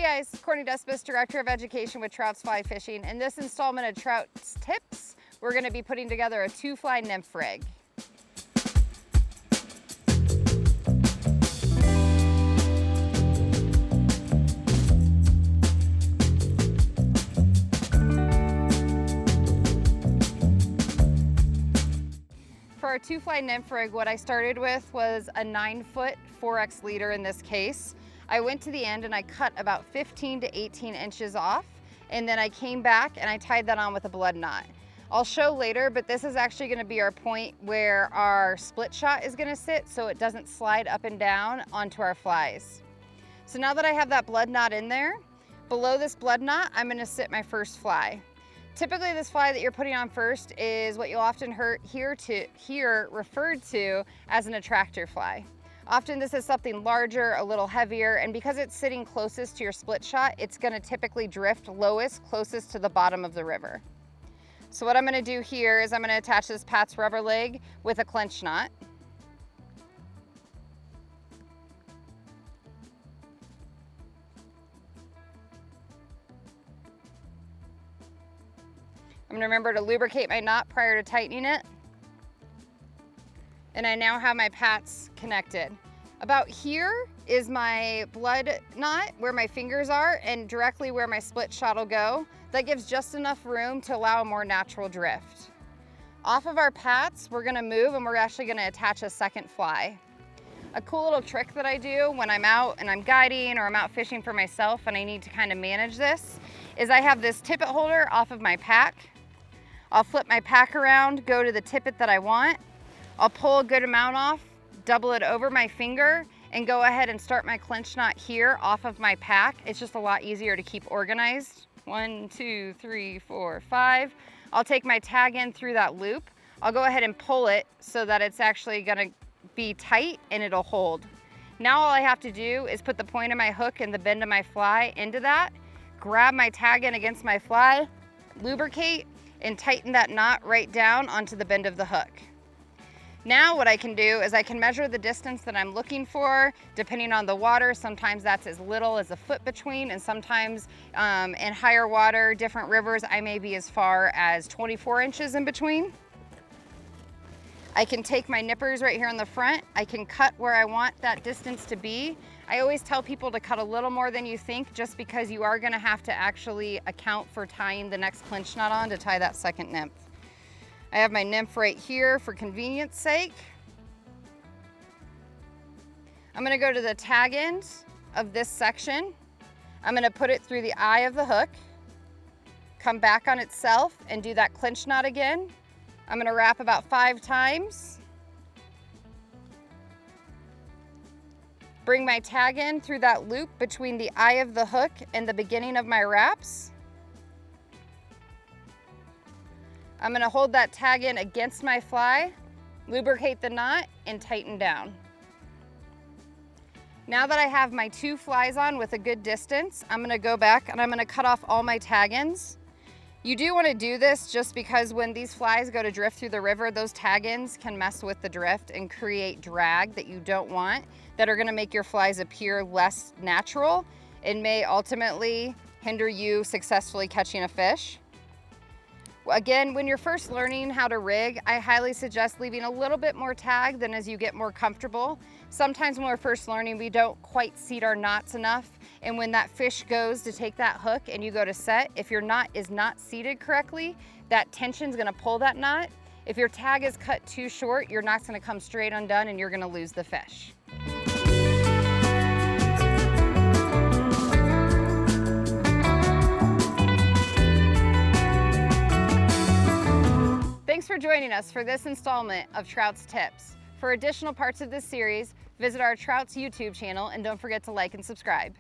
Hey guys, Courtney Despos, Director of Education with Trouts Fly Fishing. In this installment of Trouts Tips, we're going to be putting together a 2-fly nymph rig. For our 2-fly nymph rig, what I started with was a 9-foot 4X leader in this case. I went to the end and I cut about 15 to 18 inches off, and then I came back and I tied that on with a blood knot. I'll show later, but this is actually going to be our point where our split shot is going to sit so it doesn't slide up and down onto our flies. So now that I have that blood knot in there, below this blood knot, I'm going to sit my first fly. Typically this fly that you're putting on first is what you'll often hear referred to as an attractor fly. Often this is something larger, a little heavier, and because it's sitting closest to your split shot, it's going to typically drift lowest, closest to the bottom of the river. So what I'm going to do here is I'm going to attach this Pat's rubber leg with a clench knot. I'm going to remember to lubricate my knot prior to tightening it. And I now have my Pats connected. About here is my blood knot where my fingers are and directly where my split shot will go. That gives just enough room to allow a more natural drift. Off of our Pats, we're gonna move and we're actually gonna attach a second fly. A cool little trick that I do when I'm out and I'm guiding or I'm out fishing for myself and I need to kind of manage this is I have this Tippet Holder off of my pack. I'll flip my pack around, go to the tippet that I want. I'll pull a good amount off, double it over my finger, and go ahead and start my clench knot here off of my pack. It's just a lot easier to keep organized. 1, 2, 3, 4, 5. I'll take my tag in through that loop. I'll go ahead and pull it so that it's actually gonna be tight and it'll hold. Now all I have to do is put the point of my hook and the bend of my fly into that, grab my tag in against my fly, lubricate, and tighten that knot right down onto the bend of the hook. Now what I can do is I can measure the distance that I'm looking for depending on the water. Sometimes that's as little as a foot between, and sometimes in higher water, different rivers, I may be as far as 24 inches in between. I can take my nippers right here in the front. I can cut where I want that distance to be. I always tell people to cut a little more than you think just because you are gonna have to actually account for tying the next clinch knot on to tie that second nymph. I have my nymph right here for convenience sake. I'm gonna go to the tag end of this section. I'm gonna put it through the eye of the hook, come back on itself and do that clinch knot again. I'm gonna wrap about 5 times. Bring my tag in through that loop between the eye of the hook and the beginning of my wraps. I'm gonna hold that tag in against my fly, lubricate the knot, and tighten down. Now that I have my 2 flies on with a good distance, I'm gonna go back and I'm gonna cut off all my tag ends. You do wanna do this just because when these flies go to drift through the river, those tag ends can mess with the drift and create drag that you don't want, that are gonna make your flies appear less natural and may ultimately hinder you successfully catching a fish. Again, when you're first learning how to rig, I highly suggest leaving a little bit more tag than as you get more comfortable. Sometimes when we're first learning, we don't quite seat our knots enough. And when that fish goes to take that hook and you go to set, if your knot is not seated correctly, that tension's gonna pull that knot. If your tag is cut too short, your knot's gonna come straight undone and you're gonna lose the fish. Thanks for joining us for this installment of Trouts Tips. For additional parts of this series, visit our Trouts YouTube channel and don't forget to like and subscribe.